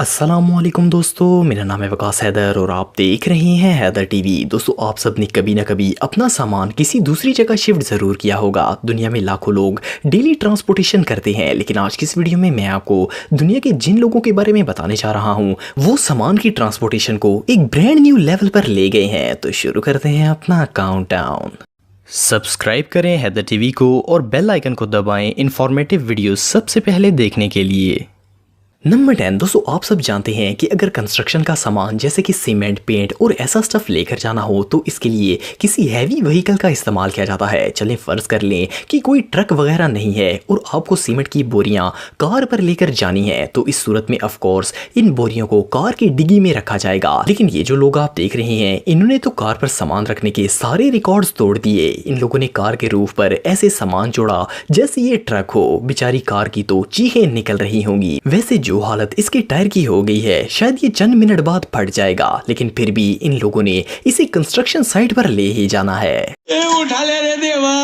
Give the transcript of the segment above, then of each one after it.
अस्सलामुअलैकुम दोस्तों, मेरा नाम है वकास हैदर और आप देख रहे हैं हैदर टीवी। दोस्तों, आप सब ने कभी ना कभी अपना सामान किसी दूसरी जगह शिफ्ट ज़रूर किया होगा। दुनिया में लाखों लोग डेली ट्रांसपोर्टेशन करते हैं, लेकिन आज की इस वीडियो में मैं आपको दुनिया के जिन लोगों के बारे में बताने जा रहा हूँ वो सामान की ट्रांसपोर्टेशन को एक ब्रांड न्यू लेवल पर ले गए हैं। तो शुरू करते हैं अपना काउंटडाउन। सब्सक्राइब करें हैदर टीवी को और बेल आइकन को दबाएं इंफॉर्मेटिव वीडियो सबसे पहले देखने के लिए। नंबर 10। दोस्तों, आप सब जानते हैं कि अगर कंस्ट्रक्शन का सामान जैसे कि सीमेंट, पेंट और ऐसा स्टफ लेकर जाना हो तो इसके लिए किसी हैवी व्हीकल का इस्तेमाल किया जाता है। चलें फ़र्ज़ कर लें कि कोई ट्रक वगैरह नहीं है और आपको सीमेंट की बोरियां कार पर लेकर जानी है, तो इस सूरत में ऑफ कोर्स इन बोरियों को कार की डिग्गी में रखा जाएगा। लेकिन ये जो लोग आप देख रहे हैं, इन्होंने तो कार पर सामान रखने के सारे रिकॉर्ड्स तोड़ दिए। इन लोगों ने कार के रूफ पर ऐसे सामान जोड़ा जैसे ये ट्रक हो। बेचारी कार की तो चीखें निकल रही होंगी। वैसे जो हालत इसके टायर की हो गई है, शायद ये चंद मिनट बाद फट जाएगा, लेकिन फिर भी इन लोगों ने इसे कंस्ट्रक्शन साइट पर ले ही जाना है। उठा ले रे देवा,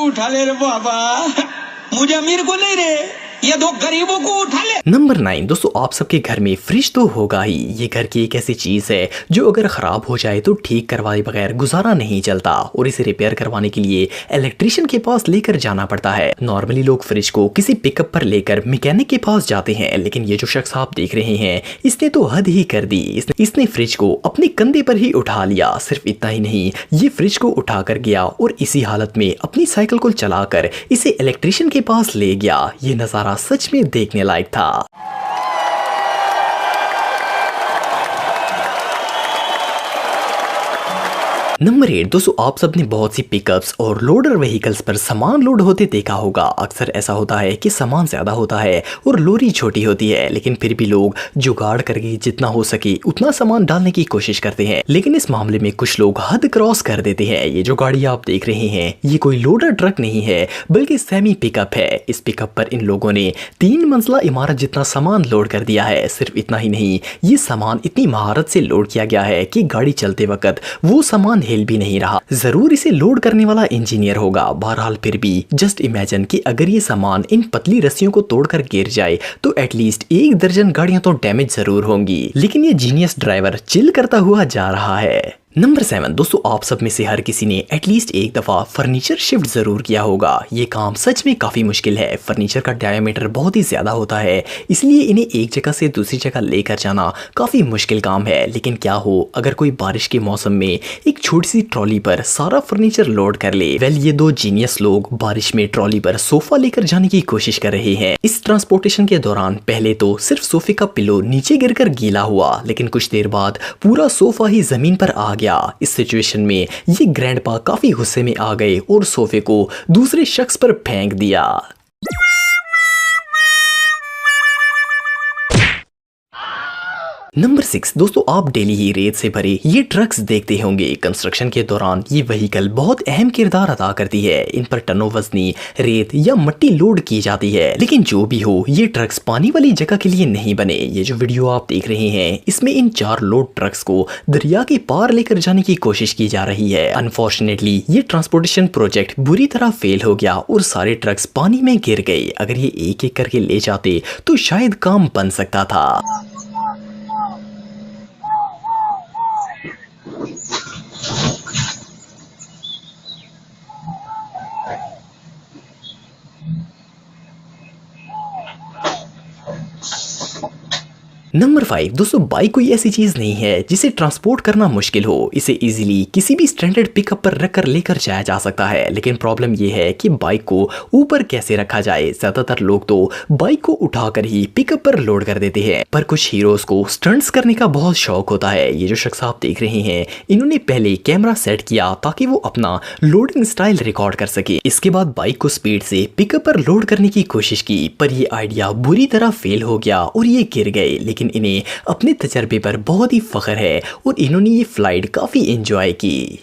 उठा ले रे बाबा, मुझे अमीर को नहीं रे, ये दो गरीबों को उठा ले। नंबर 9। दोस्तों, आप सबके घर में फ्रिज तो होगा ही। ये घर की एक ऐसी चीज है जो अगर खराब हो जाए तो ठीक करवाए बगैर गुजारा नहीं चलता और इसे रिपेयर करवाने के लिए इलेक्ट्रिशियन के पास लेकर जाना पड़ता है। नॉर्मली लोग फ्रिज को किसी पिकअप पर लेकर मैकेनिक के पास जाते हैं, लेकिन ये जो शख्स आप देख रहे हैं, इसने तो हद ही कर दी। इसने फ्रिज को अपने कंधे पर ही उठा लिया। सिर्फ इतना ही नहीं, ये फ्रिज को उठा कर गया और इसी हालत में अपनी साइकिल को चलाकर इसे इलेक्ट्रिशियन के पास ले गया। ये नजारा सच में देखने लायक था। नंबर 8। दोस्तों, आप सब ने बहुत सी पिकअप्स और लोडर व्हीकल्स पर सामान लोड होते देखा होगा। अक्सर ऐसा होता है कि सामान ज्यादा होता है और लोरी छोटी होती है, लेकिन फिर भी लोग जुगाड़ करके जितना हो सके उतना सामान डालने की कोशिश करते हैं। लेकिन इस मामले में कुछ लोग हद क्रॉस कर देते हैं। ये जो गाड़ी आप देख रहे हैं, ये कोई लोडर ट्रक नहीं है बल्कि सेमी पिकअप है। इस पिकअप पर इन लोगों ने 3 मंजिला इमारत जितना सामान लोड कर दिया है। सिर्फ इतना ही नहीं, ये सामान इतनी महारत से लोड किया गया है कि गाड़ी चलते वक्त वो सामान हिल भी नहीं रहा। जरूर इसे लोड करने वाला इंजीनियर होगा। बहरहाल फिर भी जस्ट इमेजिन कि अगर ये सामान इन पतली रस्सियों को तोड़कर गिर जाए तो एटलीस्ट 1 दर्जन गाड़ियां तो डैमेज जरूर होंगी। लेकिन ये जीनियस ड्राइवर चिल करता हुआ जा रहा है। नंबर 7। दोस्तों, आप सब में से हर किसी ने एटलीस्ट एक दफा फर्नीचर शिफ्ट जरूर किया होगा। ये काम सच में काफी मुश्किल है। फर्नीचर का डायमीटर बहुत ही ज्यादा होता है, इसलिए इन्हें एक जगह से दूसरी जगह लेकर जाना काफी मुश्किल काम है। लेकिन क्या हो अगर कोई बारिश के मौसम में एक छोटी सी ट्रॉली पर सारा फर्नीचर लोड कर ले। वेल, ये 2 जीनियस लोग बारिश में ट्रॉली पर सोफा लेकर जाने की कोशिश कर रहे हैं। इस ट्रांसपोर्टेशन के दौरान पहले तो सिर्फ सोफे का पिलो नीचे गिरकर गीला हुआ, लेकिन कुछ देर बाद पूरा सोफा ही जमीन पर आ गया। इस सिचुएशन में ये ग्रैंडपा काफी गुस्से में आ गए और सोफे को दूसरे शख्स पर फेंक दिया। नंबर 6। दोस्तों, आप डेली ही रेत से भरे ये ट्रक्स देखते होंगे। कंस्ट्रक्शन के दौरान ये व्हीकल बहुत अहम किरदार अदा करती है। इन पर टनों वजनी रेत या मिट्टी लोड की जाती है। लेकिन जो भी हो, ये ट्रक्स पानी वाली जगह के लिए नहीं बने। ये जो वीडियो आप देख रहे हैं, इसमें इन 4 लोड ट्रक्स को दरिया के पार लेकर जाने की कोशिश की जा रही है। अनफॉर्चुनेटली ये ट्रांसपोर्टेशन प्रोजेक्ट बुरी तरह फेल हो गया और सारे ट्रक्स पानी में गिर गए। अगर ये एक एक करके ले जाते तो शायद काम बन सकता था। नंबर 5। दोस्तों, बाइक कोई ऐसी चीज नहीं है जिसे ट्रांसपोर्ट करना मुश्किल हो। इसे इजीली किसी भी स्टैंडर्ड पिकअप पर रखकर लेकर जाया जा सकता है, लेकिन प्रॉब्लम यह है कि बाइक को ऊपर कैसे रखा जाए। ज्यादातर लोग तो बाइक को उठाकर ही पिकअप पर लोड कर देते हैं, पर कुछ हीरोज को स्टंट्स करने का बहुत शौक होता है। ये जो शख्स आप देख रहे हैं, इन्होंने पहले कैमरा सेट किया ताकि वो अपना लोडिंग स्टाइल रिकॉर्ड कर सके। इसके बाद बाइक को स्पीड से पिकअप पर लोड करने की कोशिश की, पर यह आइडिया बुरी तरह फेल हो गया और ये गिर गए। लेकिन इन्हें अपने तजर्बे पर बहुत ही फख्र है और इन्होंने ये फ्लाइट काफी एंजॉय की।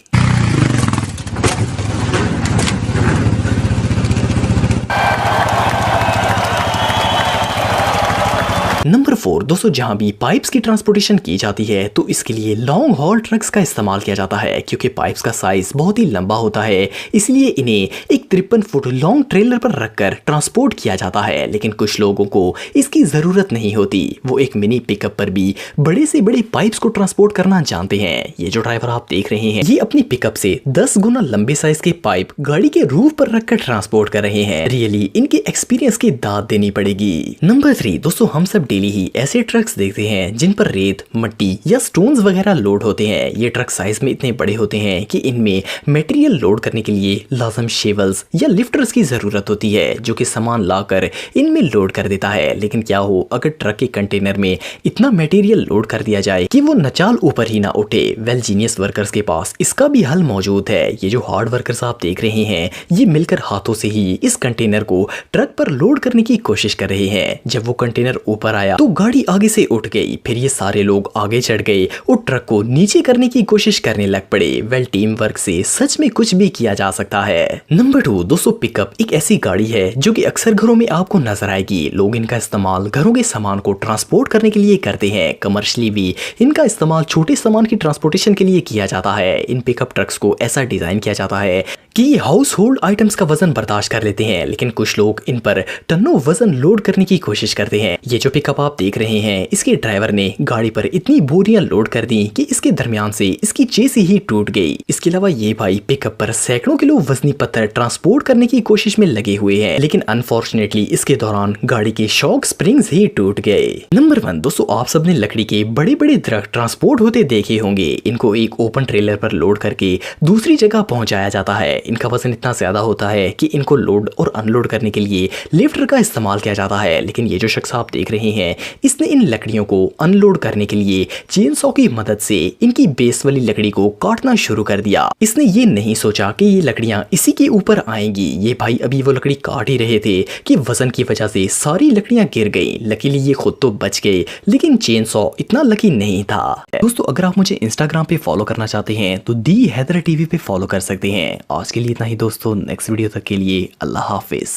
नंबर 4 दोस्तों, जहां भी पाइप्स की ट्रांसपोर्टेशन की जाती है तो इसके लिए लॉन्ग हॉल ट्रक्स का इस्तेमाल किया जाता है, क्योंकि पाइप्स का साइज बहुत ही लंबा होता है, इसलिए इन्हें एक 53 फुट लॉन्ग ट्रेलर पर रखकर ट्रांसपोर्ट किया जाता है। लेकिन कुछ लोगों को इसकी जरूरत नहीं होती, वो एक मिनी पिकअप पर भी बड़े से बड़े पाइप्स को ट्रांसपोर्ट करना जानते हैं। ये जो ड्राइवर आप देख रहे हैं, ये अपनी पिकअप से 10 गुना लंबे साइज के पाइप गाड़ी के रूफ पर रखकर ट्रांसपोर्ट कर रहे हैं। रियली इनके एक्सपीरियंस की दाद देनी पड़ेगी। नंबर 3 दोस्तों, हम सब डेली ही ऐसे ट्रक्स देखते हैं जिन पर रेत, मिट्टी या स्टोन्स वगैरह लोड होते हैं। ये ट्रक साइज में इतने बड़े होते हैं कि इनमें मटेरियल लोड करने के लिए लाजम शेवल्स या लिफ्टर्स की जरूरत होती है, जो कि सामान लाकर इनमें लोड कर देता है। लेकिन क्या हो अगर ट्रक के कंटेनर में इतना मटेरियल लोड कर दिया जाए कि वो नचाल ऊपर ही ना उठे। वेल, जीनियस वर्कर्स के पास इसका भी हल मौजूद है। ये जो हार्ड वर्कर्स आप देख रहे हैं, ये मिलकर हाथों से ही इस कंटेनर को ट्रक पर लोड करने की कोशिश कर रहे हैं। जब वो कंटेनर ऊपर आया तो गाड़ी आगे से उठ गई, फिर ये सारे लोग आगे चढ़ गए और ट्रक को नीचे करने की कोशिश करने लग पड़े। वेल, टीम वर्क से सच में कुछ भी किया जा सकता है। नंबर 2 दोस्तों, पिकअप एक ऐसी गाड़ी है जो कि अक्सर घरों में आपको नजर आएगी। लोग इनका इस्तेमाल घरों के सामान को ट्रांसपोर्ट करने के लिए करते हैं। कमर्शियली भी इनका इस्तेमाल छोटे सामान की ट्रांसपोर्टेशन के लिए किया जाता है। इन पिकअप ट्रक्स को ऐसा डिजाइन किया जाता है कि ये हाउस होल्ड आइटम्स का वजन बर्दाश्त कर लेते हैं, लेकिन कुछ लोग इन पर टनों वजन लोड करने की कोशिश करते हैं। ये जो पिकअप आप देख रहे हैं, इसके ड्राइवर ने गाड़ी पर इतनी बोरियां लोड कर दी कि इसके दरमियान से इसकी चेसी ही टूट गई। इसके अलावा ये भाई पिकअप पर सैकड़ों किलो वजनी पत्थर ट्रांसपोर्ट करने की कोशिश में लगे हुए हैं, लेकिन अनफॉर्चुनेटली इसके दौरान गाड़ी के शॉक स्प्रिंग्स ही टूट गए। नंबर 1 दोस्तों, आप सबने लकड़ी के बड़े बड़े दरख्त ट्रांसपोर्ट होते देखे होंगे। इनको एक ओपन ट्रेलर पर लोड करके दूसरी जगह पहुंचाया जाता है। इनका वजन इतना ज्यादा होता है कि इनको लोड और अनलोड करने के लिए लिफ्टर का इस्तेमाल किया जाता है। लेकिन ये जो शख्स आप देख रहे हैं, इसने इन लकड़ियों को अनलोड करने के लिए चेन सॉ की मदद से इनकी बेस वाली लकड़ी को काटना शुरू कर दिया। इसने ये नहीं सोचा कि ये लकड़ियां इसी के ऊपर आएंगी। ये भाई अभी वो लकड़ी काट ही रहे थे कि वजन की वजह से सारी लकड़ियां गिर गई। लकीली ये खुद तो बच गए, लेकिन चेन सॉ इतना लकी नहीं था। दोस्तों, अगर आप मुझे इंस्टाग्राम पे फॉलो करना चाहते हैं तो दी हैदर टीवी पे फॉलो कर सकते हैं। आज के लिए इतना ही दोस्तों, नेक्स्ट वीडियो तक के लिए अल्लाह हाफिज।